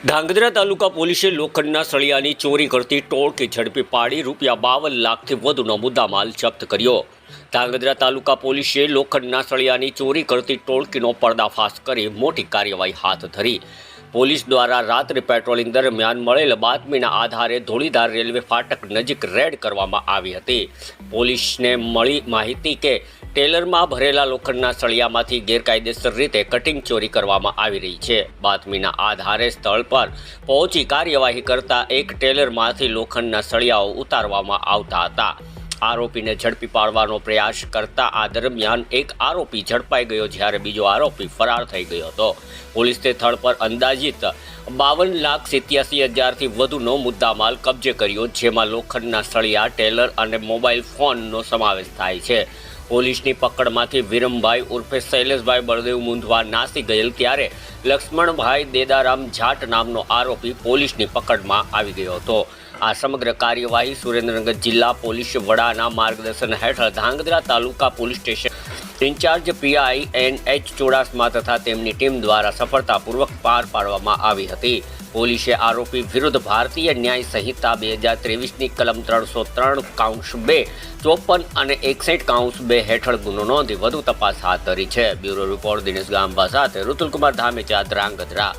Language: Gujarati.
ધાંગધ્રા તાલુકા પોલીસે લોખંડના સળિયાની ચોરી કરતી ટોળકી ઝડપી પાડી ₹52 લાખથી વધુનો મુદ્દામાલ જપ્ત કર્યો। ધાંગધ્રા તાલુકા પોલીસે લોખંડના સળિયાની ચોરી કરતી ટોળકીનો પર્દાફાશ કરી મોટી કાર્યવાહી હાથ ધરી। પોલીસ દ્વારા રાત્રે પેટ્રોલિંગ દરમિયાન મળેલ બાતમીના આધારે ધોળીધાર રેલવે ફાટક નજીક રેડ કરવામાં આવી હતી। પોલીસને મળી માહિતી કે ટેલરમાં ભરેલા લોખંડના સળિયામાંથી ગેરકાયદેસર રીતે કટિંગ ચોરી કરવામાં આવી રહી છે। બાતમીના આધારે સ્થળ પર પહોંચી કાર્યવાહી કરતા એક ટેલરમાંથી લોખંડના સળિયાઓ ઉતારવામાં આવતા હતા। આરોપીને ઝડપી પાડવાનો પ્રયાસ કરતા આ દરમિયાન એક આરોપી ઝડપાઈ ગયો, જ્યારે બીજો આરોપી ફરાર થઈ ગયો હતો। પોલીસે સ્થળ પર અંદાજિત 52,87,000થી વધુનો મુદ્દામાલ કબજે કર્યો, જેમાં લોખંડના સળિયા, ટેલર અને મોબાઈલ ફોનનો સમાવેશ થાય છે। પોલીસની પકડમાંથી વિરમભાઈ ઉર્ફે શૈલેષભાઈ બળદેવ મુંધવા નાસી ગયેલ, ત્યારે લક્ષ્મણભાઈ દેદારામ જાટ નામનો આરોપી પોલીસની પકડમાં આવી ગયો હતો। આ સમગ્ર કાર્યવાહી સુરેન્દ્રનગર જિલ્લા પોલીસ વડાના માર્ગદર્શન હેઠળ Dhrangadhra taluka police station incharge PI NH Chudasama તથા તેમની ટીમ દ્વારા સફળતાપૂર્વક પાર પાડવામાં આવી હતી। પોલીસે આરોપી વિરુદ્ધ ભારતીય ન્યાય સંહિતા 2023ની કલમ 303 કાઉન્સ 2, 54 અને 61 કાઉન્સ 2 હેઠળ ગુનો નોંધી વધુ તપાસ હાથ ધરી છે। બ્યુરો રિપોર્ટ દિનેશ ગાંભા સાથે ઋતુલકુમાર ધામેચા, ધ્રાંગધ્રા।